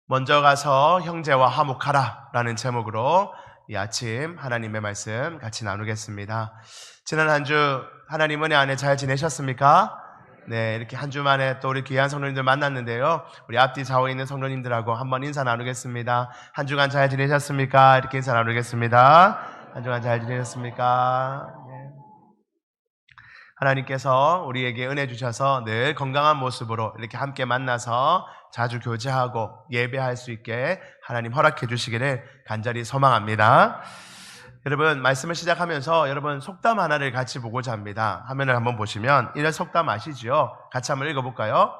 먼저 가서 형제와 화목하라 라는 제목으로 이 아침 하나님의 말씀 같이 나누겠습니다. 지난 한 주 하나님 은혜 안에 잘 지내셨습니까? 네, 이렇게 한 주 만에 또 우리 귀한 성도님들 만났는데요. 우리 앞뒤 좌우에 있는 성도님들하고 한번 인사 나누겠습니다. 한 주간 잘 지내셨습니까? 이렇게 인사 나누겠습니다. 한 주간 잘 지내셨습니까? 네. 하나님께서 우리에게 은혜 주셔서 늘 건강한 모습으로 이렇게 함께 만나서 자주 교제하고 예배할 수 있게 하나님 허락해 주시기를 간절히 소망합니다. 여러분, 말씀을 시작하면서 여러분 속담 하나를 같이 보고자 합니다. 화면을 한번 보시면 이런 속담 아시죠? 같이 한번 읽어볼까요?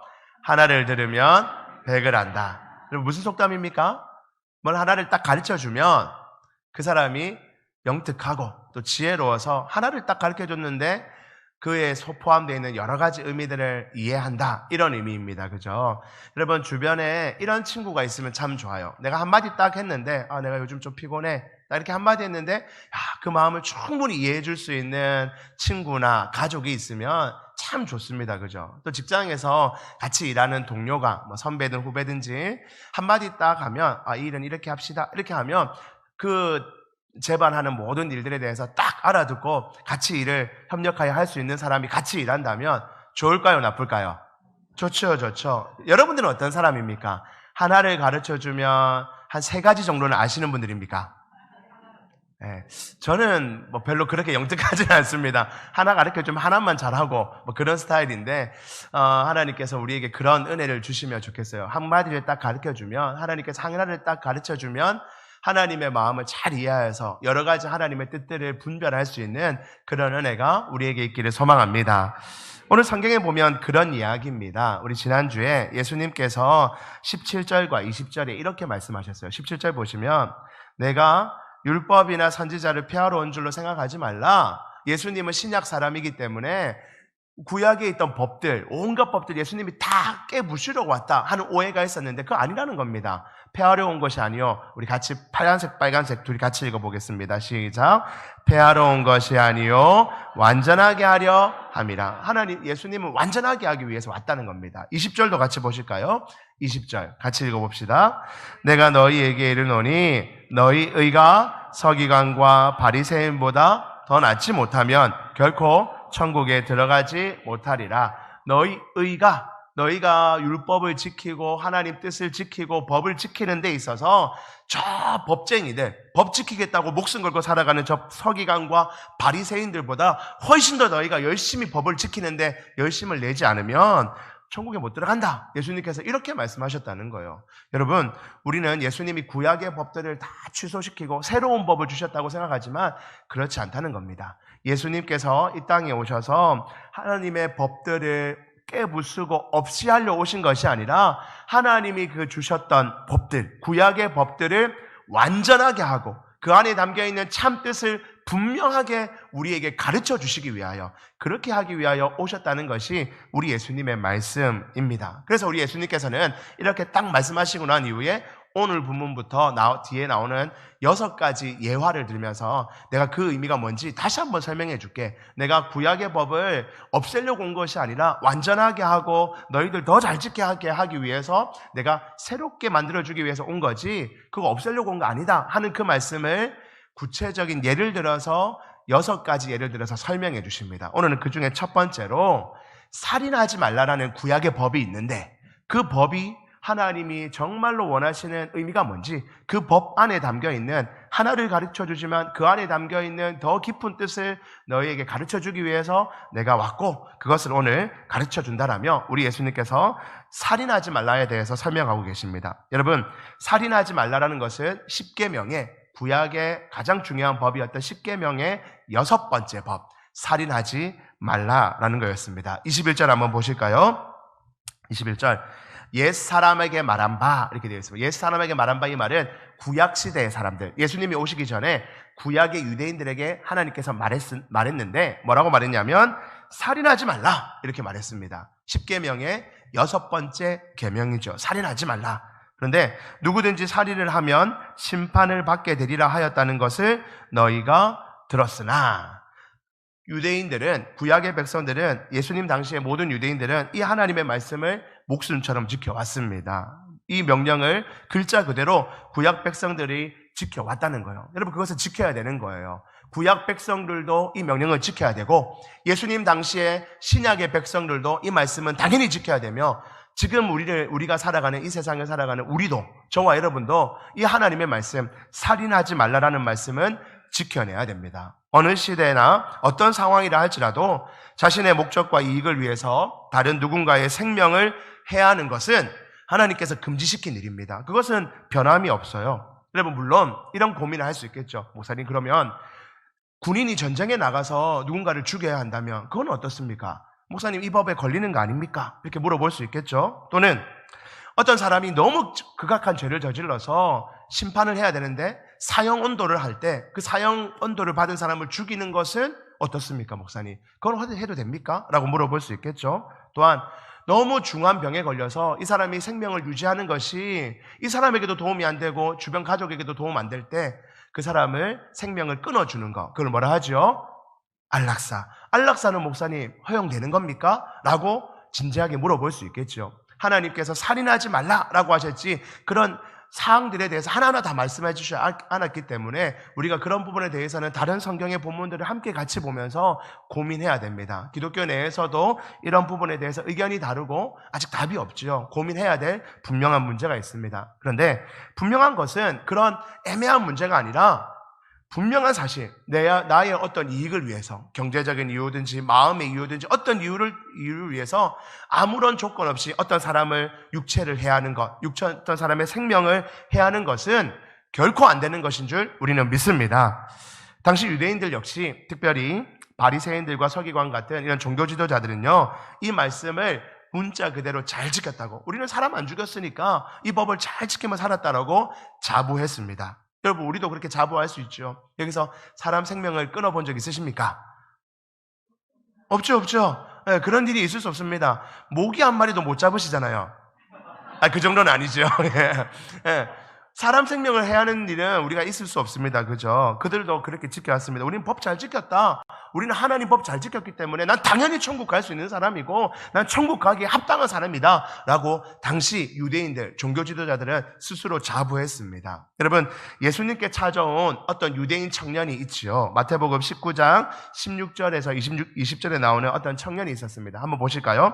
하나를 들으면 백을 안다. 여러분, 무슨 속담입니까? 뭘 하나를 딱 가르쳐주면 그 사람이 영특하고 또 지혜로워서 하나를 딱 가르쳐줬는데 그에 포함되어 있는 여러 가지 의미들을 이해한다, 이런 의미입니다. 그죠? 여러분, 주변에 이런 친구가 있으면 참 좋아요. 내가 한마디 딱 했는데 내가 요즘 좀 피곤해, 나 이렇게 한마디 했는데 그 마음을 충분히 이해해 줄 수 있는 친구나 가족이 있으면 참 좋습니다. 그죠? 또 직장에서 같이 일하는 동료가 선배든 후배든지 한마디 딱 하면 이 일은 이렇게 합시다, 이렇게 하면 그 제반하는 모든 일들에 대해서 딱 알아듣고 같이 일을 협력하여 할 수 있는 사람이 같이 일한다면 좋을까요, 나쁠까요? 좋죠, 좋죠. 여러분들은 어떤 사람입니까? 하나를 가르쳐주면 한 3가지 정도는 아시는 분들입니까? 네, 저는 별로 그렇게 영특하지는 않습니다. 하나 가르쳐주면 하나만 잘하고 그런 스타일인데 하나님께서 우리에게 그런 은혜를 주시면 좋겠어요. 한마디를 딱 가르쳐주면, 하나님께서 하나를 딱 가르쳐주면 하나님의 마음을 잘 이해해서 여러 가지 하나님의 뜻들을 분별할 수 있는 그런 은혜가 우리에게 있기를 소망합니다. 오늘 성경에 보면 그런 이야기입니다. 우리 지난주에 예수님께서 17절과 20절에 이렇게 말씀하셨어요. 17절 보시면 내가 율법이나 선지자를 폐하러 온 줄로 생각하지 말라. 예수님은 신약 사람이기 때문에 구약에 있던 법들, 온갖 법들 예수님이 다 깨부수려고 왔다 하는 오해가 있었는데 그거 아니라는 겁니다. 폐하러 온 것이 아니요. 우리 같이 파란색, 빨간색 둘이 같이 읽어보겠습니다. 시작. 폐하러 온 것이 아니요 완전하게 하려 함이라. 하나님, 예수님은 완전하게 하기 위해서 왔다는 겁니다. 20절도 같이 보실까요? 20절 같이 읽어봅시다. 내가 너희에게 이르노니 너희 의가 서기관과 바리새인보다 더 낫지 못하면 결코 천국에 들어가지 못하리라. 너희가 율법을 지키고 하나님 뜻을 지키고 법을 지키는 데 있어서 저 법쟁이들, 법 지키겠다고 목숨 걸고 살아가는 저 서기관과 바리새인들보다 훨씬 더 너희가 열심히 법을 지키는데 열심을 내지 않으면 천국에 못 들어간다. 예수님께서 이렇게 말씀하셨다는 거예요. 여러분, 우리는 예수님이 구약의 법들을 다 취소시키고 새로운 법을 주셨다고 생각하지만 그렇지 않다는 겁니다. 예수님께서 이 땅에 오셔서 하나님의 법들을 깨부수고 없이 하려 오신 것이 아니라 하나님이 그 주셨던 법들, 구약의 법들을 완전하게 하고 그 안에 담겨있는 참 뜻을 분명하게 우리에게 가르쳐 주시기 위하여, 그렇게 하기 위하여 오셨다는 것이 우리 예수님의 말씀입니다. 그래서 우리 예수님께서는 이렇게 딱 말씀하시고 난 이후에 오늘 본문부터 뒤에 나오는 6가지 예화를 들으면서 내가 그 의미가 뭔지 다시 한번 설명해 줄게. 내가 구약의 법을 없애려고 온 것이 아니라 완전하게 하고 너희들 더 잘 지게 하기 위해서 내가 새롭게 만들어주기 위해서 온 거지 그거 없애려고 온 거 아니다 하는 그 말씀을 구체적인 예를 들어서 6가지 예를 들어서 설명해 주십니다. 오늘은 그 중에 첫 번째로 살인하지 말라라는 구약의 법이 있는데 그 법이 하나님이 정말로 원하시는 의미가 뭔지, 그 법 안에 담겨있는 하나를 가르쳐주지만 그 안에 담겨있는 더 깊은 뜻을 너희에게 가르쳐주기 위해서 내가 왔고 그것을 오늘 가르쳐준다라며 우리 예수님께서 살인하지 말라에 대해서 설명하고 계십니다. 여러분, 살인하지 말라라는 것은 10계명의 구약의 가장 중요한 법이었던 10계명의 6번째 법, 살인하지 말라라는 거였습니다. 21절 한번 보실까요? 21절. 옛 사람에게 말한 바, 이렇게 되어 있습니다. 옛 사람에게 말한 바, 이 말은 구약시대의 사람들, 예수님이 오시기 전에 구약의 유대인들에게 하나님께서 말했는데 뭐라고 말했냐면 살인하지 말라 이렇게 말했습니다. 10계명의 6번째 계명이죠. 살인하지 말라. 그런데 누구든지 살인을 하면 심판을 받게 되리라 하였다는 것을 너희가 들었으나, 유대인들은, 구약의 백성들은, 예수님 당시의 모든 유대인들은 이 하나님의 말씀을 목숨처럼 지켜왔습니다. 이 명령을 글자 그대로 구약 백성들이 지켜왔다는 거예요. 여러분, 그것을 지켜야 되는 거예요. 구약 백성들도 이 명령을 지켜야 되고, 예수님 당시에 신약의 백성들도 이 말씀은 당연히 지켜야 되며, 지금 우리가 살아가는 이 세상을 살아가는 우리도, 저와 여러분도 이 하나님의 말씀, 살인하지 말라라는 말씀은 지켜내야 됩니다. 어느 시대나 어떤 상황이라 할지라도 자신의 목적과 이익을 위해서 다른 누군가의 생명을 해하는 것은 하나님께서 금지시킨 일입니다. 그것은 변함이 없어요. 여러분, 물론 이런 고민을 할 수 있겠죠. 목사님, 그러면 군인이 전쟁에 나가서 누군가를 죽여야 한다면 그건 어떻습니까? 목사님, 이 법에 걸리는 거 아닙니까? 이렇게 물어볼 수 있겠죠. 또는 어떤 사람이 너무 극악한 죄를 저질러서 심판을 해야 되는데 사형 언도를 할 때 그 사형 언도를 받은 사람을 죽이는 것은 어떻습니까, 목사님? 그건 해도 됩니까? 라고 물어볼 수 있겠죠. 또한 너무 중한 병에 걸려서 이 사람이 생명을 유지하는 것이 이 사람에게도 도움이 안 되고 주변 가족에게도 도움 안 될 때 그 사람을 생명을 끊어주는 것, 그걸 뭐라 하죠? 안락사. 안락사는 목사님 허용되는 겁니까? 라고 진지하게 물어볼 수 있겠죠. 하나님께서 살인하지 말라라고 하셨지 그런 사항들에 대해서 하나하나 다 말씀해 주시지 않았기 때문에 우리가 그런 부분에 대해서는 다른 성경의 본문들을 함께 같이 보면서 고민해야 됩니다. 기독교 내에서도 이런 부분에 대해서 의견이 다르고 아직 답이 없죠. 고민해야 될 분명한 문제가 있습니다. 그런데 분명한 것은 그런 애매한 문제가 아니라 분명한 사실, 나의 어떤 이익을 위해서, 경제적인 이유든지 마음의 이유든지 어떤 이유를 위해서 아무런 조건 없이 어떤 사람을 육체를 해하는 것, 어떤 사람의 생명을 해하는 것은 결코 안 되는 것인 줄 우리는 믿습니다. 당시 유대인들 역시 특별히 바리새인들과 서기관 같은 이런 종교 지도자들은요, 이 말씀을 문자 그대로 잘 지켰다고, 우리는 사람 안 죽였으니까 이 법을 잘 지키며 살았다라고 자부했습니다. 여러분, 우리도 그렇게 자부할 수 있죠. 여기서 사람 생명을 끊어본 적 있으십니까? 없죠. 네, 그런 일이 있을 수 없습니다. 모기 한 마리도 못 잡으시잖아요. 그 정도는 아니죠. 네. 사람 생명을 해하는 일은 우리가 있을 수 없습니다. 그죠? 그들도 그렇게 지켜왔습니다. 우리는 법 잘 지켰다. 우리는 하나님 법 잘 지켰기 때문에 난 당연히 천국 갈 수 있는 사람이고 난 천국 가기에 합당한 사람이다 라고 당시 유대인들, 종교 지도자들은 스스로 자부했습니다. 여러분, 예수님께 찾아온 어떤 유대인 청년이 있지요. 마태복음 19장 16절에서 20절에 나오는 어떤 청년이 있었습니다. 한번 보실까요?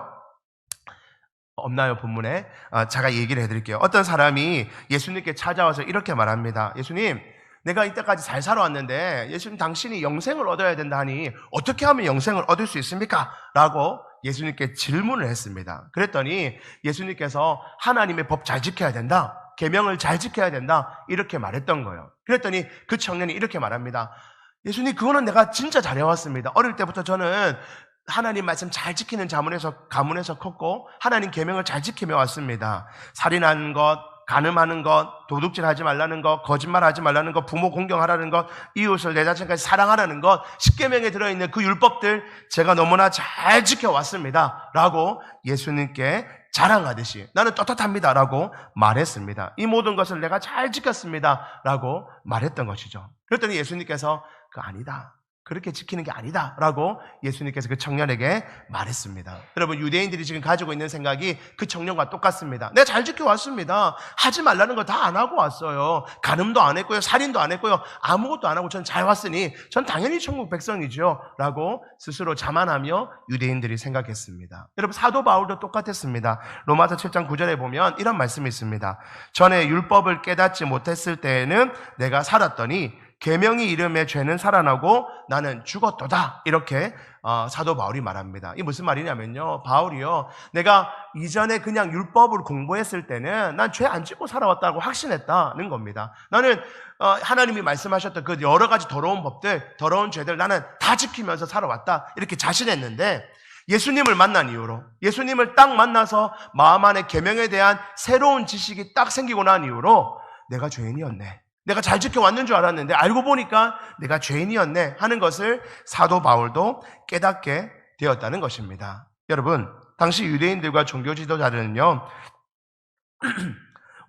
없나요, 본문에? 제가 얘기를 해드릴게요. 어떤 사람이 예수님께 찾아와서 이렇게 말합니다. 예수님, 내가 이때까지 잘 살아왔는데 예수님, 당신이 영생을 얻어야 된다 하니 어떻게 하면 영생을 얻을 수 있습니까? 라고 예수님께 질문을 했습니다. 그랬더니 예수님께서 하나님의 법 잘 지켜야 된다, 계명을 잘 지켜야 된다, 이렇게 말했던 거예요. 그랬더니 그 청년이 이렇게 말합니다. 예수님, 그거는 내가 진짜 잘해왔습니다. 어릴 때부터 저는 하나님 말씀 잘 지키는 가문에서 컸고 하나님 계명을 잘 지키며 왔습니다. 살인하는 것, 간음하는 것, 도둑질하지 말라는 것, 거짓말하지 말라는 것, 부모 공경하라는 것, 이웃을 내 자신까지 사랑하라는 것, 10계명에 들어있는 그 율법들 제가 너무나 잘 지켜왔습니다 라고 예수님께 자랑하듯이 나는 떳떳합니다 라고 말했습니다. 이 모든 것을 내가 잘 지켰습니다 라고 말했던 것이죠. 그랬더니 예수님께서 아니다, 그렇게 지키는 게 아니다 라고 예수님께서 그 청년에게 말했습니다. 여러분, 유대인들이 지금 가지고 있는 생각이 그 청년과 똑같습니다. 내가 잘 지켜왔습니다. 하지 말라는 거 다 안 하고 왔어요. 간음도 안 했고요, 살인도 안 했고요, 아무것도 안 하고 전 잘 왔으니 전 당연히 천국 백성이죠 라고 스스로 자만하며 유대인들이 생각했습니다. 여러분, 사도 바울도 똑같았습니다. 로마서 7장 9절에 보면 이런 말씀이 있습니다. 전에 율법을 깨닫지 못했을 때에는 내가 살았더니 계명이 이름에 죄는 살아나고 나는 죽었도다, 이렇게 사도 바울이 말합니다. 이게 무슨 말이냐면요, 바울이요, 내가 이전에 그냥 율법을 공부했을 때는 난 죄 안 짓고 살아왔다고 확신했다는 겁니다. 나는 하나님이 말씀하셨던 그 여러 가지 더러운 법들, 더러운 죄들 나는 다 지키면서 살아왔다, 이렇게 자신했는데 예수님을 만난 이후로, 예수님을 딱 만나서 마음 안에 계명에 대한 새로운 지식이 딱 생기고 난 이후로 내가 죄인이었네, 내가 잘 지켜왔는 줄 알았는데 알고 보니까 내가 죄인이었네 하는 것을 사도 바울도 깨닫게 되었다는 것입니다. 여러분, 당시 유대인들과 종교 지도자들은요,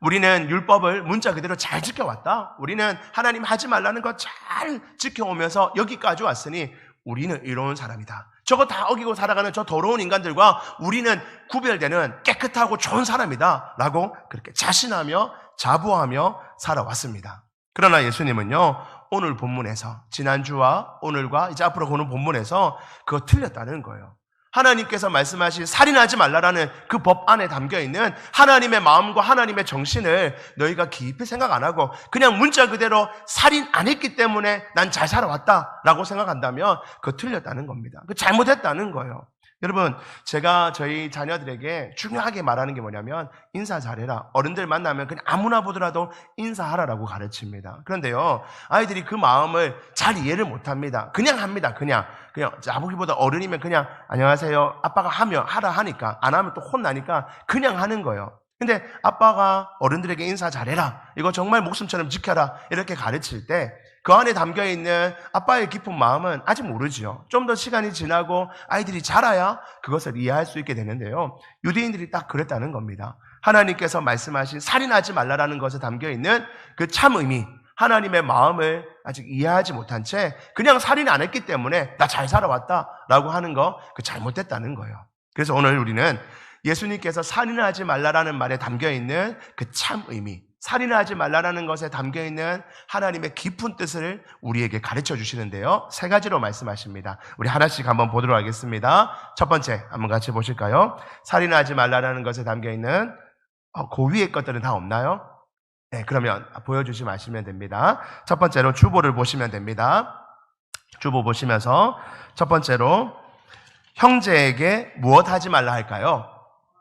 우리는 율법을 문자 그대로 잘 지켜왔다, 우리는 하나님 하지 말라는 거 잘 지켜오면서 여기까지 왔으니 우리는 의로운 사람이다. 저거 다 어기고 살아가는 저 더러운 인간들과 우리는 구별되는 깨끗하고 좋은 사람이다 라고 그렇게 자신하며 자부하며 살아왔습니다. 그러나 예수님은요, 오늘 본문에서, 지난주와 오늘과 이제 앞으로 오는 본문에서 그거 틀렸다는 거예요. 하나님께서 말씀하신 살인하지 말라라는 그 법 안에 담겨있는 하나님의 마음과 하나님의 정신을 너희가 깊이 생각 안 하고 그냥 문자 그대로 살인 안 했기 때문에 난 잘 살아왔다라고 생각한다면 그거 틀렸다는 겁니다. 그 잘못했다는 거예요. 여러분, 제가 저희 자녀들에게 중요하게 말하는 게 뭐냐면 인사 잘해라. 어른들 만나면 그냥 아무나 보더라도 인사하라라고 가르칩니다. 그런데요, 아이들이 그 마음을 잘 이해를 못합니다. 그냥 합니다. 그냥 아버지보다 어른이면 그냥 안녕하세요. 아빠가 하라 하니까, 안 하면 또 혼나니까 그냥 하는 거예요. 근데 아빠가 어른들에게 인사 잘해라, 이거 정말 목숨처럼 지켜라, 이렇게 가르칠 때 그 안에 담겨있는 아빠의 깊은 마음은 아직 모르지요. 좀 더 시간이 지나고 아이들이 자라야 그것을 이해할 수 있게 되는데요, 유대인들이 딱 그랬다는 겁니다. 하나님께서 말씀하신 살인하지 말라라는 것에 담겨있는 그 참 의미, 하나님의 마음을 아직 이해하지 못한 채 그냥 살인 안 했기 때문에 나 잘 살아왔다라고 하는 거, 그 잘못됐다는 거예요. 그래서 오늘 우리는 예수님께서 살인하지 말라라는 말에 담겨있는 그 참 의미, 살인하지 말라라는 것에 담겨있는 하나님의 깊은 뜻을 우리에게 가르쳐 주시는데요, 세 가지로 말씀하십니다. 우리 하나씩 한번 보도록 하겠습니다. 첫 번째 한번 같이 보실까요? 살인하지 말라라는 것에 담겨있는 그 위에 것들은 다 없나요? 네, 그러면 보여주지 마시면 됩니다. 첫 번째로 주보를 보시면 됩니다. 주보 보시면서 첫 번째로 형제에게 무엇 하지 말라 할까요?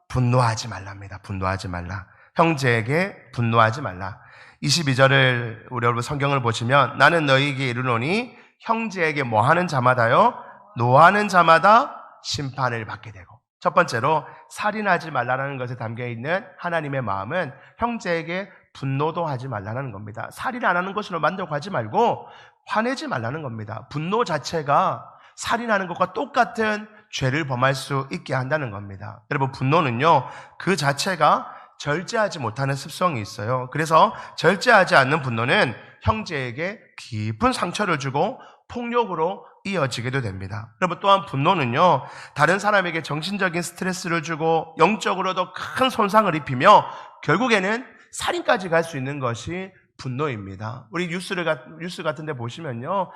분노하지 말랍니다. 분노하지 말라. 형제에게 분노하지 말라. 22절을 우리 여러분 성경을 보시면 나는 너희에게 이르노니 형제에게 뭐 하는 자마다요? 노하는 자마다 심판을 받게 되고. 첫 번째로 살인하지 말라는 것에 담겨있는 하나님의 마음은 형제에게 분노도 하지 말라는 겁니다. 살인 안 하는 것으로 만족하지 말고 화내지 말라는 겁니다. 분노 자체가 살인하는 것과 똑같은 죄를 범할 수 있게 한다는 겁니다. 여러분, 분노는요, 그 자체가 절제하지 못하는 습성이 있어요. 그래서 절제하지 않는 분노는 형제에게 깊은 상처를 주고 폭력으로 이어지게도 됩니다. 여러분, 또한 분노는요, 다른 사람에게 정신적인 스트레스를 주고 영적으로도 큰 손상을 입히며 결국에는 살인까지 갈 수 있는 것이 분노입니다. 우리 뉴스 같은 데 보시면요,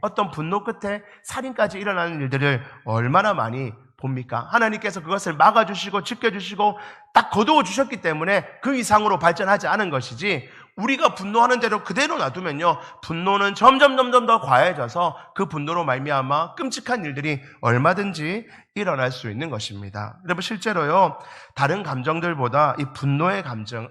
어떤 분노 끝에 살인까지 일어나는 일들을 얼마나 많이 봅니까? 하나님께서 그것을 막아주시고 지켜주시고 딱 거두어 주셨기 때문에 그 이상으로 발전하지 않은 것이지, 우리가 분노하는 대로 그대로 놔두면요, 분노는 점점 더 과해져서 그 분노로 말미암아 끔찍한 일들이 얼마든지 일어날 수 있는 것입니다. 여러분, 실제로요, 다른 감정들보다 이 분노의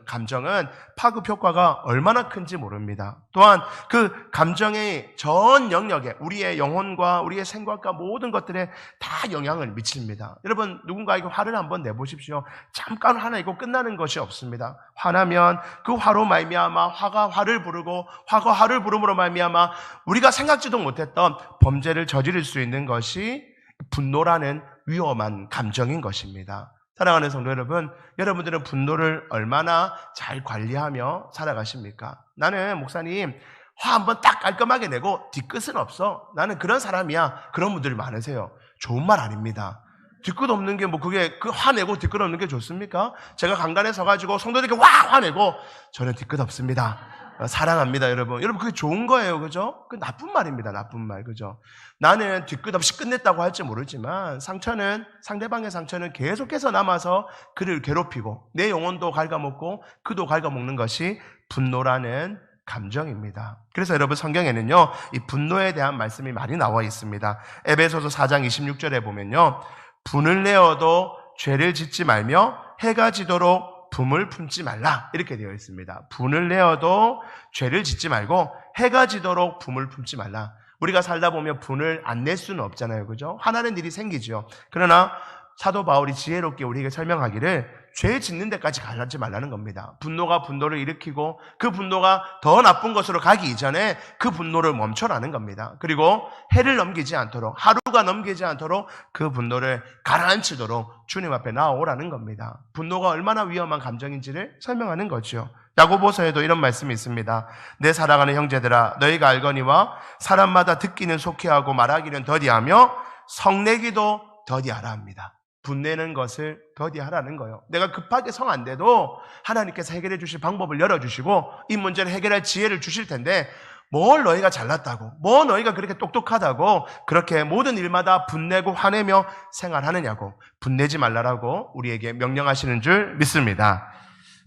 감정은 파급 효과가 얼마나 큰지 모릅니다. 또한 그 감정의 전 영역에 우리의 영혼과 우리의 생각과 모든 것들에 다 영향을 미칩니다. 여러분, 누군가에게 화를 한번 내보십시오. 잠깐 화내고 끝나는 것이 없습니다. 화나면 그 화로 말미암아 화가 화를 부르고, 화가 화를 부름으로 말미암아 우리가 생각지도 못했던 범죄를 저지를 수 있는 것이 분노라는 위험한 감정인 것입니다. 사랑하는 성도 여러분, 여러분들은 분노를 얼마나 잘 관리하며 살아가십니까? 나는 목사님, 화 한번 딱 깔끔하게 내고 뒤끝은 없어, 나는 그런 사람이야, 그런 분들이 많으세요. 좋은 말 아닙니다. 뒤끝 없는 게 그게 화내고 뒤끝 없는 게 좋습니까? 제가 강단에 서가지고 성도들에게 화내고 저는 뒤끝 없습니다, 사랑합니다, 여러분. 그게 좋은 거예요, 그죠? 그 나쁜 말입니다, 나쁜 말, 그죠? 나는 뒤끝 없이 끝냈다고 할지 모르지만 상대방의 상처는 계속해서 남아서 그를 괴롭히고 내 영혼도 갉아먹고 그도 갉아먹는 것이 분노라는 감정입니다. 그래서 여러분, 성경에는요, 이 분노에 대한 말씀이 많이 나와 있습니다. 에베소서 4장 26절에 보면요, 분을 내어도 죄를 짓지 말며 해가 지도록 분을 품지 말라, 이렇게 되어 있습니다. 분을 내어도 죄를 짓지 말고 해가 지도록 분을 품지 말라. 우리가 살다 보면 분을 안 낼 수는 없잖아요, 그죠? 화나는 일이 생기죠. 그러나 사도 바울이 지혜롭게 우리에게 설명하기를 죄 짓는 데까지 가지 말라는 겁니다. 분노가 분노를 일으키고 그 분노가 더 나쁜 것으로 가기 이전에 그 분노를 멈춰라는 겁니다. 그리고 해를 넘기지 않도록, 하루가 넘기지 않도록 그 분노를 가라앉히도록 주님 앞에 나오라는 겁니다. 분노가 얼마나 위험한 감정인지를 설명하는 거죠. 야고보서에도 이런 말씀이 있습니다. 내 사랑하는 형제들아 너희가 알거니와 사람마다 듣기는 속히하고 말하기는 더디하며 성내기도 더디하라 합니다. 분내는 것을 더디하라는 거예요. 내가 급하게 성 안 돼도 하나님께서 해결해 주실 방법을 열어주시고 이 문제를 해결할 지혜를 주실 텐데 뭘 너희가 잘났다고, 뭐 너희가 그렇게 똑똑하다고 그렇게 모든 일마다 분내고 화내며 생활하느냐고, 분내지 말라라고 우리에게 명령하시는 줄 믿습니다.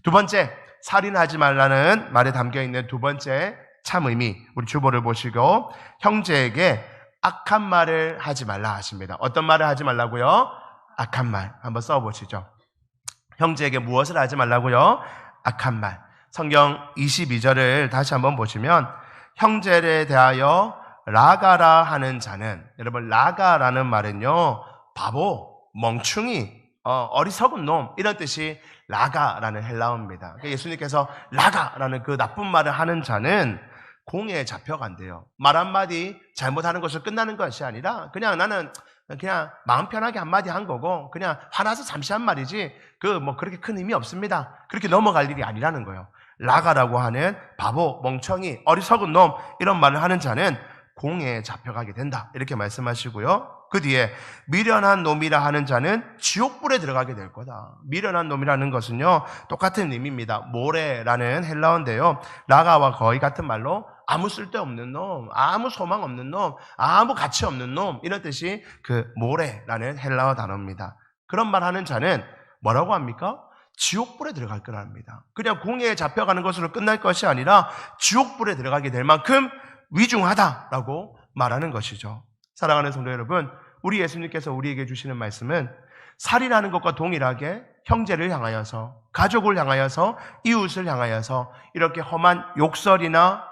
두 번째, 살인하지 말라는 말에 담겨있는 두 번째 참 의미, 우리 주보를 보시고 형제에게 악한 말을 하지 말라 하십니다. 어떤 말을 하지 말라고요? 악한 말. 한번 써보시죠. 형제에게 무엇을 하지 말라고요? 악한 말. 성경 22절을 다시 한번 보시면 형제에 대하여 라가라 하는 자는, 여러분 라가라는 말은요 바보, 멍충이, 어리석은 놈 이런 뜻이 라가라는 헬라어입니다. 그러니까 예수님께서 라가라는 그 나쁜 말을 하는 자는 공에 잡혀간대요. 말 한마디 잘못하는 것으로 끝나는 것이 아니라 그냥 나는 그냥 마음 편하게 한마디 한 거고 그냥 화나서 잠시 한 말이지 그렇게 큰 의미 없습니다. 그렇게 넘어갈 일이 아니라는 거예요. 라가라고 하는 바보, 멍청이, 어리석은 놈 이런 말을 하는 자는 공에 잡혀가게 된다 이렇게 말씀하시고요. 그 뒤에 미련한 놈이라 하는 자는 지옥불에 들어가게 될 거다. 미련한 놈이라는 것은요 똑같은 의미입니다. 모래라는 헬라어인데요, 라가와 거의 같은 말로 아무 쓸데없는 놈, 아무 소망 없는 놈, 아무 가치 없는 놈 이런 뜻이 그 모래라는 헬라어 단어입니다. 그런 말 하는 자는 뭐라고 합니까? 지옥불에 들어갈 거랍니다. 그냥 공에 잡혀가는 것으로 끝날 것이 아니라 지옥불에 들어가게 될 만큼 위중하다라고 말하는 것이죠. 사랑하는 성도 여러분, 우리 예수님께서 우리에게 주시는 말씀은 살인하는 것과 동일하게 형제를 향하여서, 가족을 향하여서, 이웃을 향하여서 이렇게 험한 욕설이나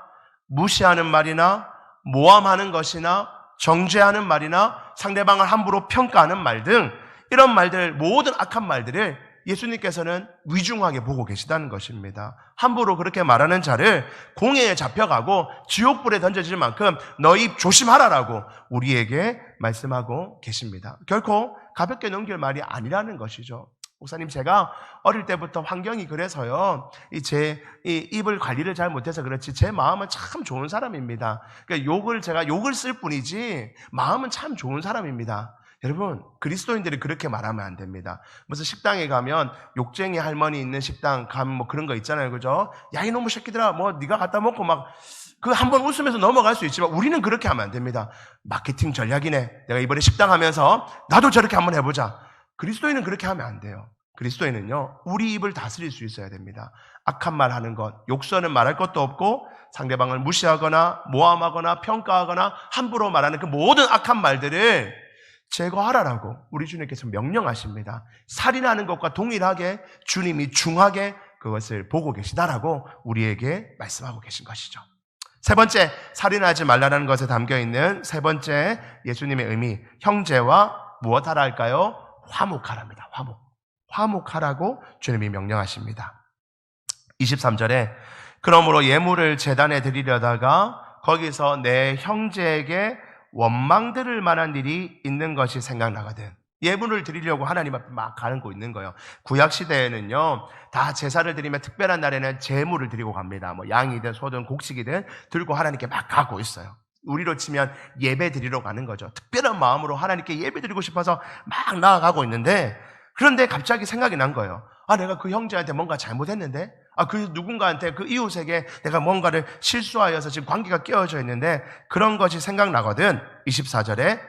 무시하는 말이나 모함하는 것이나 정죄하는 말이나 상대방을 함부로 평가하는 말 등 이런 말들, 모든 악한 말들을 예수님께서는 위중하게 보고 계시다는 것입니다. 함부로 그렇게 말하는 자를 공회에 잡혀가고 지옥불에 던져질 만큼 너희 조심하라라고 우리에게 말씀하고 계십니다. 결코 가볍게 넘길 말이 아니라는 것이죠. 목사님, 제가 어릴 때부터 환경이 그래서요, 제 입을 관리를 잘 못해서 그렇지 제 마음은 참 좋은 사람입니다. 그러니까 제가 욕을 쓸 뿐이지 마음은 참 좋은 사람입니다. 여러분, 그리스도인들이 그렇게 말하면 안 됩니다. 무슨 식당에 가면 욕쟁이 할머니 있는 식당 가면 그런 거 있잖아요, 그죠? 야, 이놈의 새끼들아, 네가 갖다 먹고 한번 웃으면서 넘어갈 수 있지만 우리는 그렇게 하면 안 됩니다. 마케팅 전략이네. 내가 이번에 식당 하면서 나도 저렇게 한번 해보자. 그리스도인은 그렇게 하면 안 돼요. 그리스도인은요, 우리 입을 다스릴 수 있어야 됩니다. 악한 말 하는 것, 욕설은 말할 것도 없고 상대방을 무시하거나 모함하거나 평가하거나 함부로 말하는 그 모든 악한 말들을 제거하라라고 우리 주님께서 명령하십니다. 살인하는 것과 동일하게 주님이 중하게 그것을 보고 계시다라고 우리에게 말씀하고 계신 것이죠. 세 번째, 살인하지 말라는 것에 담겨있는 세 번째 예수님의 의미, 형제와 무엇하라 할까요? 화목하랍니다. 화목하라고 주님이 명령하십니다. 23절에 그러므로 예물을 제단에 드리려다가 거기서 내 형제에게 원망 들을 만한 일이 있는 것이 생각나거든. 예물을 드리려고 하나님 앞에 막 가고 있는 거예요. 구약시대에는요, 다 제사를 드리면 특별한 날에는 제물을 드리고 갑니다. 양이든 소든 곡식이든 들고 하나님께 막 가고 있어요. 우리로 치면 예배 드리러 가는 거죠. 특별한 마음으로 하나님께 예배 드리고 싶어서 막 나아가고 있는데, 그런데 갑자기 생각이 난 거예요. 내가 그 형제한테 뭔가 잘못했는데, 그 누군가한테, 그 이웃에게 내가 뭔가를 실수하여서 지금 관계가 깨어져 있는데 그런 것이 생각나거든. 24절에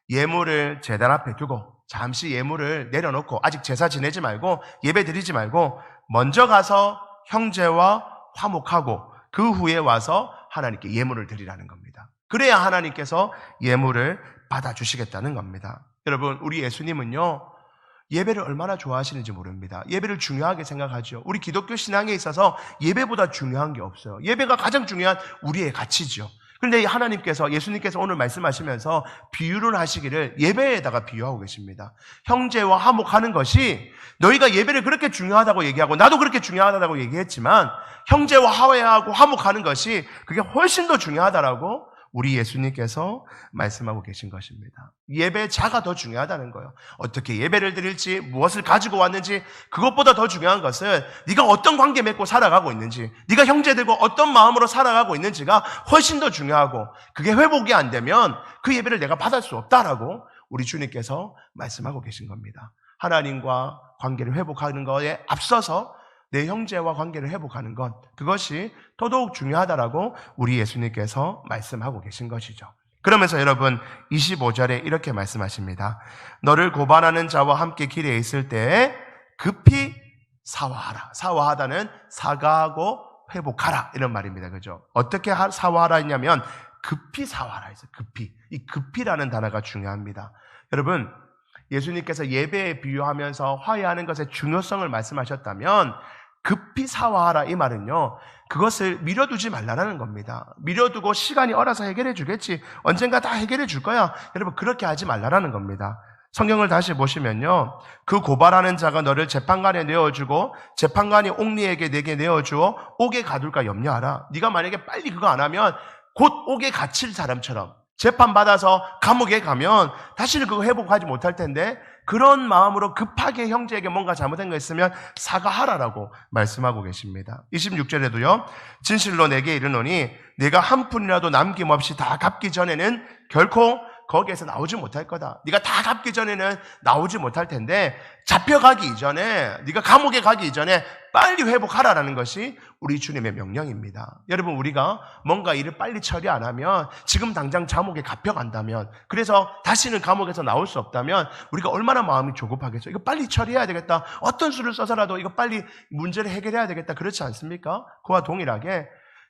예물을 제단 앞에 두고 잠시 예물을 내려놓고 아직 제사 지내지 말고 예배 드리지 말고 먼저 가서 형제와 화목하고 그 후에 와서 하나님께 예물을 드리라는 겁니다. 그래야 하나님께서 예물을 받아주시겠다는 겁니다. 여러분, 우리 예수님은요, 예배를 얼마나 좋아하시는지 모릅니다. 예배를 중요하게 생각하죠. 우리 기독교 신앙에 있어서 예배보다 중요한 게 없어요. 예배가 가장 중요한 우리의 가치죠. 그런데 하나님께서, 예수님께서 오늘 말씀하시면서 비유를 하시기를 예배에다가 비유하고 계십니다. 형제와 화목하는 것이, 너희가 예배를 그렇게 중요하다고 얘기하고 나도 그렇게 중요하다고 얘기했지만 형제와 화해하고 화목하는 것이 그게 훨씬 더 중요하다라고 우리 예수님께서 말씀하고 계신 것입니다. 예배자가 더 중요하다는 거예요. 어떻게 예배를 드릴지, 무엇을 가지고 왔는지, 그것보다 더 중요한 것은 네가 어떤 관계 맺고 살아가고 있는지, 네가 형제들과 어떤 마음으로 살아가고 있는지가 훨씬 더 중요하고, 그게 회복이 안 되면 그 예배를 내가 받을 수 없다라고 우리 주님께서 말씀하고 계신 겁니다. 하나님과 관계를 회복하는 것에 앞서서 내 형제와 관계를 회복하는 것, 그것이 더더욱 중요하다라고 우리 예수님께서 말씀하고 계신 것이죠. 그러면서 여러분 25절에 이렇게 말씀하십니다. 너를 고발하는 자와 함께 길에 있을 때 급히 사화하라. 사화하다는 사과하고 회복하라 이런 말입니다. 그죠? 어떻게 사화하라 했냐면 급히 사화하라 했어요. 급히. 이 급히라는 단어가 중요합니다. 여러분 예수님께서 예배에 비유하면서 화해하는 것의 중요성을 말씀하셨다면 급히 사화하라 이 말은요, 그것을 미뤄두지 말라는 겁니다. 미뤄두고 시간이 얼어서 해결해 주겠지, 언젠가 다 해결해 줄 거야, 여러분 그렇게 하지 말라는 겁니다. 성경을 다시 보시면요, 그 고발하는 자가 너를 재판관에 내어주고 재판관이 옥리에게 내게 내어주어 옥에 가둘까 염려하라. 네가 만약에 빨리 그거 안 하면 곧 옥에 갇힐 사람처럼 재판받아서 감옥에 가면 다시는 그거 회복하지 못할 텐데, 그런 마음으로 급하게 형제에게 뭔가 잘못된 거 있으면 사과하라라고 말씀하고 계십니다. 26절에도요. 진실로 내게 이르노니 내가 한 푼이라도 남김없이 다 갚기 전에는 결코 거기에서 나오지 못할 거다. 네가 다 갚기 전에는 나오지 못할 텐데, 잡혀가기 이전에, 네가 감옥에 가기 이전에 빨리 회복하라라는 것이 우리 주님의 명령입니다. 여러분 우리가 뭔가 일을 빨리 처리 안 하면 지금 당장 감옥에 갚혀간다면, 그래서 다시는 감옥에서 나올 수 없다면 우리가 얼마나 마음이 조급하겠죠. 이거 빨리 처리해야 되겠다. 어떤 수를 써서라도 이거 빨리 문제를 해결해야 되겠다. 그렇지 않습니까? 그와 동일하게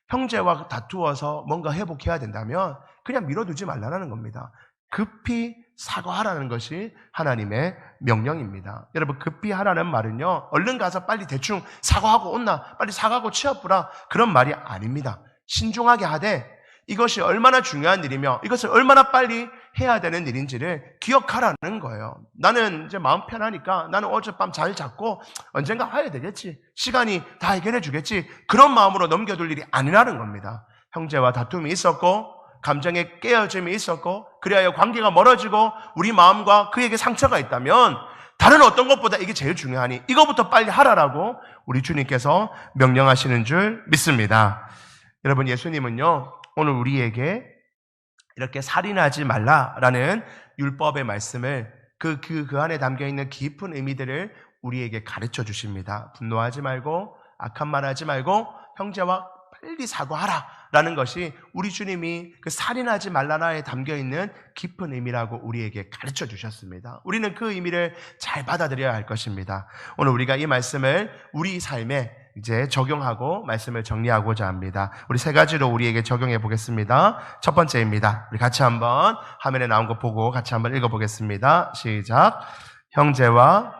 형제와 다투어서 뭔가 회복해야 된다면 그냥 미뤄두지 말라는 겁니다. 급히 사과하라는 것이 하나님의 명령입니다. 여러분 급히 하라는 말은요, 얼른 가서 빨리 대충 사과하고 온나, 빨리 사과하고 취업부라, 그런 말이 아닙니다. 신중하게 하되 이것이 얼마나 중요한 일이며 이것을 얼마나 빨리 해야 되는 일인지를 기억하라는 거예요. 나는 이제 마음 편하니까, 나는 어젯밤 잘 잤고 언젠가 해야 되겠지, 시간이 다 해결해 주겠지, 그런 마음으로 넘겨둘 일이 아니라는 겁니다. 형제와 다툼이 있었고 감정의 깨어짐이 있었고 그리하여 관계가 멀어지고 우리 마음과 그에게 상처가 있다면 다른 어떤 것보다 이게 제일 중요하니 이거부터 빨리 하라라고 우리 주님께서 명령하시는 줄 믿습니다. 여러분 예수님은요, 오늘 우리에게 이렇게 살인하지 말라라는 율법의 말씀을 그 안에 담겨있는 깊은 의미들을 우리에게 가르쳐 주십니다. 분노하지 말고 악한 말 하지 말고 형제와 빨리 사과하라 라는 것이 우리 주님이 그 살인하지 말라라에 담겨있는 깊은 의미라고 우리에게 가르쳐 주셨습니다. 우리는 그 의미를 잘 받아들여야 할 것입니다. 오늘 우리가 이 말씀을 우리 삶에 이제 적용하고 말씀을 정리하고자 합니다. 우리 세 가지로 우리에게 적용해 보겠습니다. 첫 번째입니다. 우리 같이 한번 화면에 나온 거 보고 같이 한번 읽어보겠습니다. 시작. 형제와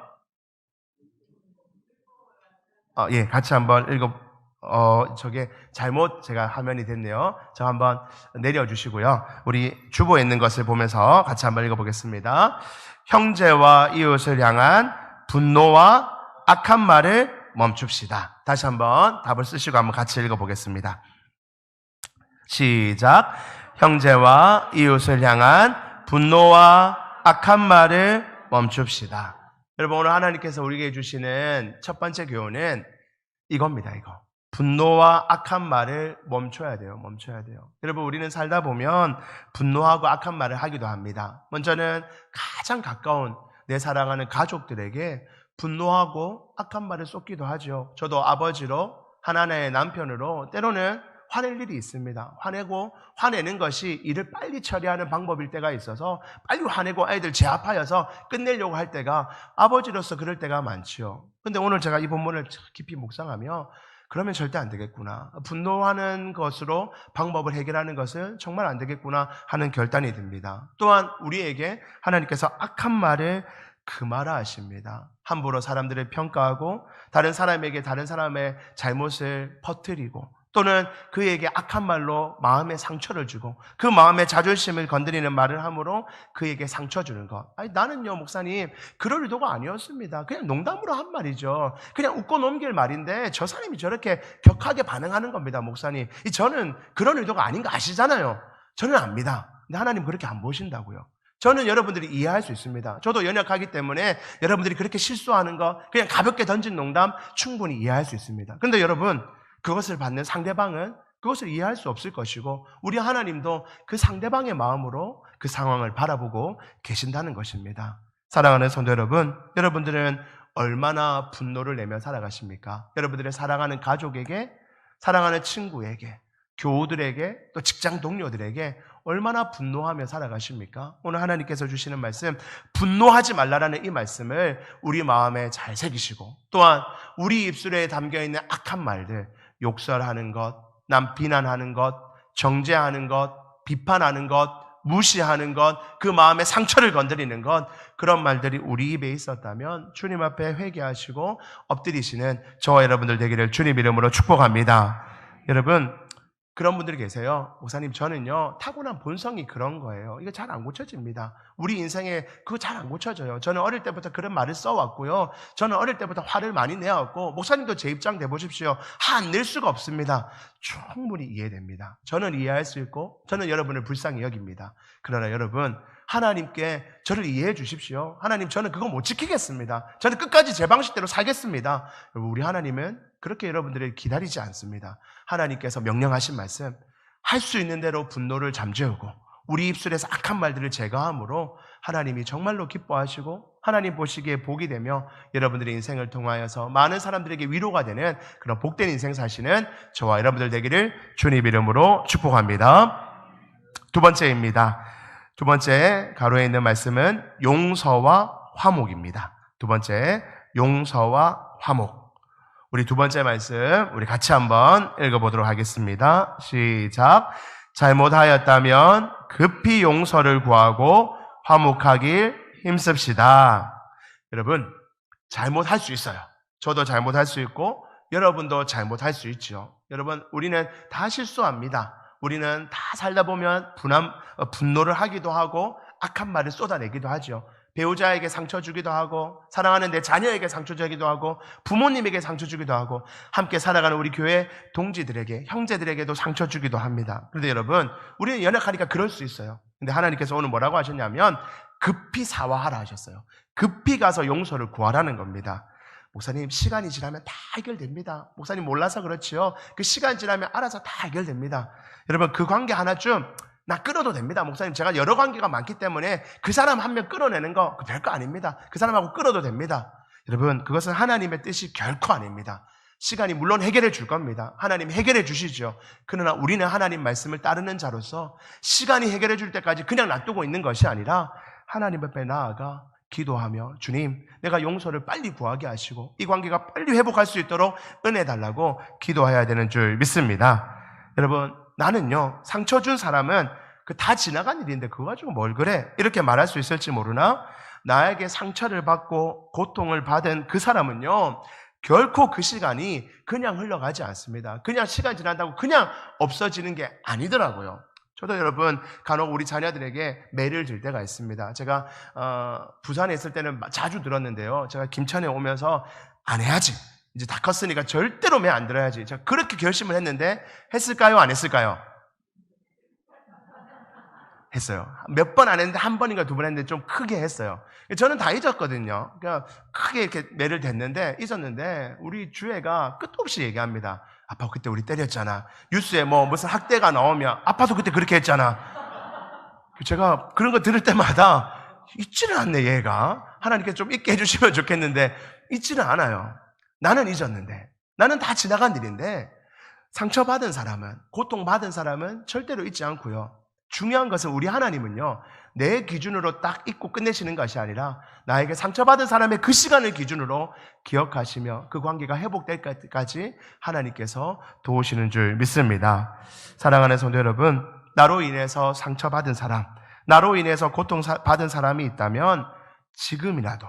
같이 한번 저게 잘못 제가 화면이 됐네요. 저 한번 내려주시고요. 우리 주보에 있는 것을 보면서 같이 한번 읽어보겠습니다. 형제와 이웃을 향한 분노와 악한 말을 멈춥시다. 다시 한번 답을 쓰시고 한번 같이 읽어보겠습니다. 시작. 형제와 이웃을 향한 분노와 악한 말을 멈춥시다. 여러분 오늘 하나님께서 우리에게 주시는 첫 번째 교훈은 이겁니다. 이거. 분노와 악한 말을 멈춰야 돼요. 멈춰야 돼요. 여러분 우리는 살다 보면 분노하고 악한 말을 하기도 합니다. 먼저는 가장 가까운 내 사랑하는 가족들에게 분노하고 악한 말을 쏟기도 하죠. 저도 아버지로 하나의 남편으로 때로는 화낼 일이 있습니다. 화내고 화내는 것이 일을 빨리 처리하는 방법일 때가 있어서 빨리 화내고 애들 제압하여서 끝내려고 할 때가 아버지로서 그럴 때가 많지요. 근데 오늘 제가 이 본문을 깊이 묵상하며 그러면 절대 안 되겠구나. 분노하는 것으로 방법을 해결하는 것은 정말 안 되겠구나 하는 결단이 듭니다. 또한 우리에게 하나님께서 악한 말을 금하라 하십니다. 함부로 사람들을 평가하고 다른 사람에게 다른 사람의 잘못을 퍼뜨리고 또는 그에게 악한 말로 마음에 상처를 주고 그 마음의 자존심을 건드리는 말을 함으로 그에게 상처 주는 것. 아니 나는요 목사님 그럴 의도가 아니었습니다. 그냥 농담으로 한 말이죠. 그냥 웃고 넘길 말인데 저 사람이 저렇게 격하게 반응하는 겁니다. 목사님 저는 그런 의도가 아닌 거 아시잖아요. 저는 압니다. 근데 하나님 그렇게 안 보신다고요. 저는 여러분들이 이해할 수 있습니다. 저도 연약하기 때문에 여러분들이 그렇게 실수하는 거 그냥 가볍게 던진 농담 충분히 이해할 수 있습니다. 그런데 여러분, 그것을 받는 상대방은 그것을 이해할 수 없을 것이고, 우리 하나님도 그 상대방의 마음으로 그 상황을 바라보고 계신다는 것입니다. 사랑하는 성도 여러분, 여러분들은 얼마나 분노를 내며 살아가십니까? 여러분들의 사랑하는 가족에게, 사랑하는 친구에게, 교우들에게, 또 직장 동료들에게 얼마나 분노하며 살아가십니까? 오늘 하나님께서 주시는 말씀, 분노하지 말라라는 이 말씀을 우리 마음에 잘 새기시고, 또한 우리 입술에 담겨있는 악한 말들, 욕설하는 것, 남 비난하는 것, 정죄하는 것, 비판하는 것, 무시하는 것, 그 마음의 상처를 건드리는 것, 그런 말들이 우리 입에 있었다면 주님 앞에 회개하시고 엎드리시는 저와 여러분들 되기를 주님 이름으로 축복합니다. 여러분, 그런 분들이 계세요. 목사님, 저는요 타고난 본성이 그런 거예요. 이거 잘 안 고쳐집니다. 우리 인생에 그거 잘 안 고쳐져요. 저는 어릴 때부터 그런 말을 써왔고요. 저는 어릴 때부터 화를 많이 내왔고, 목사님도 제 입장 대보십시오. 화 안 낼 수가 없습니다. 충분히 이해됩니다. 저는 이해할 수 있고 저는 여러분을 불쌍히 여깁니다. 그러나 여러분, 하나님께 저를 이해해 주십시오. 하나님, 저는 그거 못 지키겠습니다. 저는 끝까지 제 방식대로 살겠습니다. 여러분, 우리 하나님은 그렇게 여러분들을 기다리지 않습니다. 하나님께서 명령하신 말씀, 할 수 있는 대로 분노를 잠재우고 우리 입술에서 악한 말들을 제거함으로 하나님이 정말로 기뻐하시고 하나님 보시기에 복이 되며 여러분들의 인생을 통하여서 많은 사람들에게 위로가 되는 그런 복된 인생 사시는 저와 여러분들 되기를 주님 이름으로 축복합니다. 두 번째입니다. 두 번째 가로에 있는 말씀은 용서와 화목입니다. 두 번째, 용서와 화목. 우리 두 번째 말씀 우리 같이 한번 읽어보도록 하겠습니다. 시작. 잘못하였다면 급히 용서를 구하고 화목하길 힘씁시다. 여러분, 잘못할 수 있어요. 저도 잘못할 수 있고 여러분도 잘못할 수 있죠. 여러분, 우리는 다 실수합니다. 우리는 다 살다 보면 분노를 하기도 하고 악한 말을 쏟아내기도 하죠. 배우자에게 상처 주기도 하고, 사랑하는 내 자녀에게 상처 주기도 하고, 부모님에게 상처 주기도 하고, 함께 살아가는 우리 교회 동지들에게, 형제들에게도 상처 주기도 합니다. 그런데 여러분, 우리는 연약하니까 그럴 수 있어요. 근데 하나님께서 오늘 뭐라고 하셨냐면 급히 사과하라 하셨어요. 급히 가서 용서를 구하라는 겁니다. 목사님, 시간이 지나면 다 해결됩니다. 목사님 몰라서 그렇지요. 그 시간 지나면 알아서 다 해결됩니다. 여러분, 그 관계 하나쯤 나 끌어도 됩니다. 목사님, 제가 여러 관계가 많기 때문에 그 사람 한 명 끌어내는 거 별거 아닙니다. 그 사람하고 끌어도 됩니다. 여러분, 그것은 하나님의 뜻이 결코 아닙니다. 시간이 물론 해결해 줄 겁니다. 하나님 해결해 주시죠. 그러나 우리는 하나님 말씀을 따르는 자로서 시간이 해결해 줄 때까지 그냥 놔두고 있는 것이 아니라 하나님 앞에 나아가 기도하며, 주님, 내가 용서를 빨리 구하게 하시고 이 관계가 빨리 회복할 수 있도록 은혜 달라고 기도해야 되는 줄 믿습니다. 여러분, 나는요, 상처 준 사람은 그 다 지나간 일인데 그거 가지고 뭘 그래? 이렇게 말할 수 있을지 모르나, 나에게 상처를 받고 고통을 받은 그 사람은요, 결코 그 시간이 그냥 흘러가지 않습니다. 그냥 시간 지난다고 그냥 없어지는 게 아니더라고요. 저도 여러분, 간혹 우리 자녀들에게 매를 들 때가 있습니다. 제가 부산에 있을 때는 자주 들었는데요, 제가 김천에 오면서 안 해야지, 이제 다 컸으니까 절대로 매 안 들어야지, 제가 그렇게 결심을 했는데 했을까요? 안 했을까요? 했어요. 몇 번 안 했는데 한 번인가 두 번 했는데 좀 크게 했어요. 저는 다 잊었거든요. 그러니까 크게 이렇게 매를 댔는데, 잊었는데 우리 주애가 끝도 없이 얘기합니다. 아빠 그때 우리 때렸잖아. 뉴스에 뭐 무슨 학대가 나오면 아빠도 그때 그렇게 했잖아. 제가 그런 거 들을 때마다 잊지는 않네, 얘가. 하나님께서 좀 잊게 해주시면 좋겠는데 잊지는 않아요. 나는 잊었는데, 나는 다 지나간 일인데, 상처받은 사람은, 고통받은 사람은 절대로 잊지 않고요. 중요한 것은 우리 하나님은요, 내 기준으로 딱 잊고 끝내시는 것이 아니라 나에게 상처받은 사람의 그 시간을 기준으로 기억하시며 그 관계가 회복될 때까지 하나님께서 도우시는 줄 믿습니다. 사랑하는 성도 여러분, 나로 인해서 상처받은 사람, 나로 인해서 고통받은 사람이 있다면 지금이라도,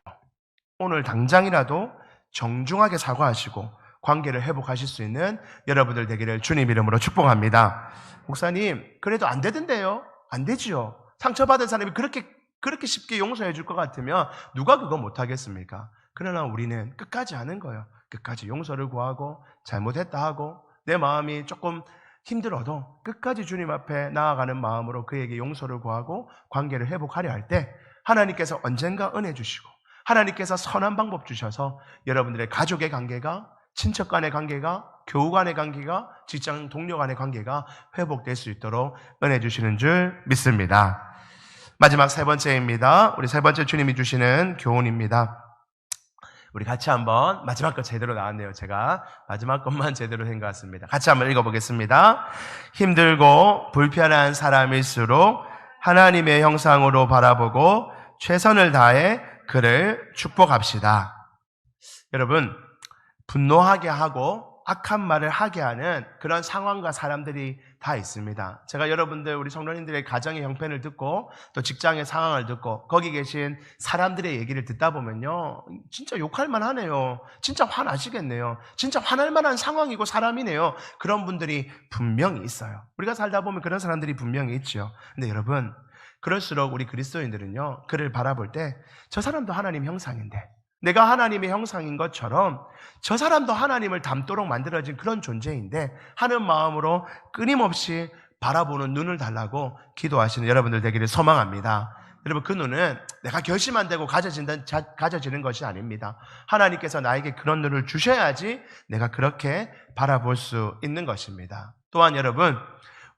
오늘 당장이라도 정중하게 사과하시고 관계를 회복하실 수 있는 여러분들 되기를 주님 이름으로 축복합니다. 목사님, 그래도 안 되던데요? 안 되지요. 상처받은 사람이 그렇게 쉽게 용서해 줄 것 같으면 누가 그거 못하겠습니까? 그러나 우리는 끝까지 하는 거예요. 끝까지 용서를 구하고 잘못했다 하고 내 마음이 조금 힘들어도 끝까지 주님 앞에 나아가는 마음으로 그에게 용서를 구하고 관계를 회복하려 할 때 하나님께서 언젠가 은혜 주시고 하나님께서 선한 방법 주셔서 여러분들의 가족의 관계가, 친척 간의 관계가, 교우 간의 관계가, 직장 동료 간의 관계가 회복될 수 있도록 은혜 주시는 줄 믿습니다. 마지막 세 번째입니다. 우리 세 번째 주님이 주시는 교훈입니다. 우리 같이 한번, 마지막 것 제대로 나왔네요. 제가 마지막 것만 제대로 된 것 같습니다. 같이 한번 읽어보겠습니다. 힘들고 불편한 사람일수록 하나님의 형상으로 바라보고 최선을 다해 그를 축복합시다. 여러분, 분노하게 하고 악한 말을 하게 하는 그런 상황과 사람들이 다 있습니다. 제가 여러분들, 우리 성도님들의 가정의 형편을 듣고 또 직장의 상황을 듣고 거기 계신 사람들의 얘기를 듣다 보면요, 진짜 욕할 만하네요. 진짜 화나시겠네요. 진짜 화날 만한 상황이고 사람이네요. 그런 분들이 분명히 있어요. 우리가 살다 보면 그런 사람들이 분명히 있죠. 근데 여러분, 그럴수록 우리 그리스도인들은요, 그를 바라볼 때 저 사람도 하나님 형상인데, 내가 하나님의 형상인 것처럼 저 사람도 하나님을 닮도록 만들어진 그런 존재인데 하는 마음으로 끊임없이 바라보는 눈을 달라고 기도하시는 여러분들 되기를 소망합니다. 여러분, 그 눈은 내가 결심 안 되고 가져지는 것이 아닙니다. 하나님께서 나에게 그런 눈을 주셔야지 내가 그렇게 바라볼 수 있는 것입니다. 또한 여러분,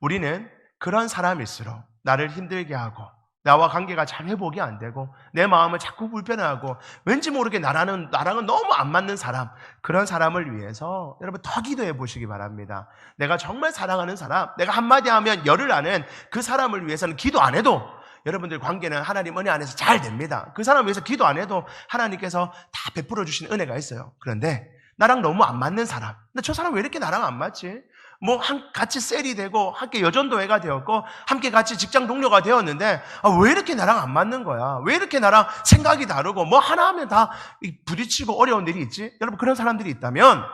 우리는 그런 사람일수록 나를 힘들게 하고 나와 관계가 잘 회복이 안 되고 내 마음을 자꾸 불편해하고 왠지 모르게 나랑은 너무 안 맞는 사람, 그런 사람을 위해서 여러분 더 기도해 보시기 바랍니다. 내가 정말 사랑하는 사람, 내가 한마디 하면 열을 아는 그 사람을 위해서는 기도 안 해도 여러분들 관계는 하나님 은혜 안에서 잘 됩니다. 그 사람을 위해서 기도 안 해도 하나님께서 다 베풀어 주신 은혜가 있어요. 그런데 나랑 너무 안 맞는 사람, 근데 저 사람 왜 이렇게 나랑 안 맞지? 같이 셀이 되고 함께 여전도회가 되었고 함께 같이 직장 동료가 되었는데 왜 이렇게 나랑 안 맞는 거야? 왜 이렇게 나랑 생각이 다르고 하나 하면 다 부딪히고 어려운 일이 있지? 여러분, 그런 사람들이 있다면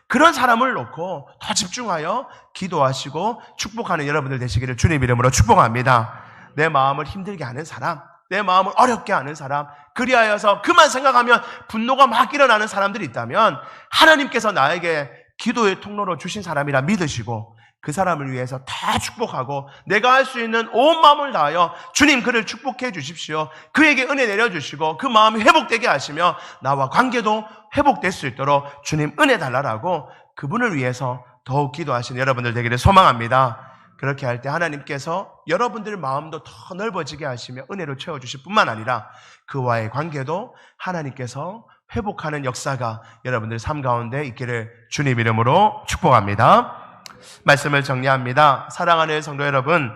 그런 사람을 놓고 더 집중하여 기도하시고 축복하는 여러분들 되시기를 주님 이름으로 축복합니다. 내 마음을 힘들게 하는 사람, 내 마음을 어렵게 하는 사람, 그리하여서 그만 생각하면 분노가 막 일어나는 사람들이 있다면 하나님께서 나에게 기도의 통로로 주신 사람이라 믿으시고 그 사람을 위해서 다 축복하고 내가 할 수 있는 온 마음을 다하여 주님 그를 축복해 주십시오. 그에게 은혜 내려주시고 그 마음이 회복되게 하시며 나와 관계도 회복될 수 있도록 주님 은혜 달라라고 그분을 위해서 더욱 기도하시는 여러분들 되기를 소망합니다. 그렇게 할 때 하나님께서 여러분들 마음도 더 넓어지게 하시며 은혜로 채워주실 뿐만 아니라 그와의 관계도 하나님께서 회복하는 역사가 여러분들 삶 가운데 있기를 주님 이름으로 축복합니다. 말씀을 정리합니다. 사랑하는 성도 여러분,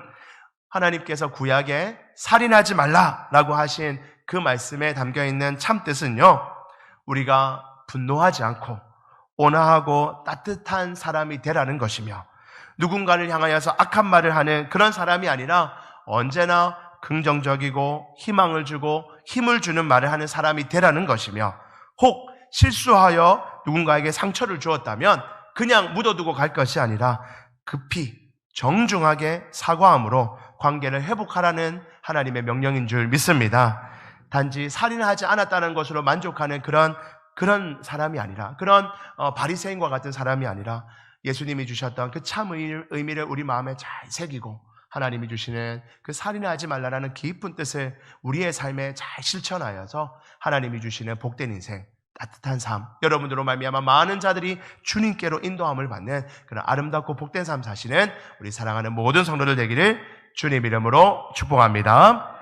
하나님께서 구약에 살인하지 말라라고 하신 그 말씀에 담겨있는 참뜻은요, 우리가 분노하지 않고 온화하고 따뜻한 사람이 되라는 것이며 누군가를 향하여서 악한 말을 하는 그런 사람이 아니라 언제나 긍정적이고 희망을 주고 힘을 주는 말을 하는 사람이 되라는 것이며 혹 실수하여 누군가에게 상처를 주었다면 그냥 묻어두고 갈 것이 아니라 급히 정중하게 사과함으로 관계를 회복하라는 하나님의 명령인 줄 믿습니다. 단지 살인하지 않았다는 것으로 만족하는 그런 사람이 아니라, 그런 바리새인과 같은 사람이 아니라 예수님이 주셨던 그 참 의미를 우리 마음에 잘 새기고 하나님이 주시는 그 살인하지 말라라는 깊은 뜻을 우리의 삶에 잘 실천하여서 하나님이 주시는 복된 인생, 따뜻한 삶, 여러분들로 말미암아 많은 자들이 주님께로 인도함을 받는 그런 아름답고 복된 삶 사시는 우리 사랑하는 모든 성도들 되기를 주님 이름으로 축복합니다.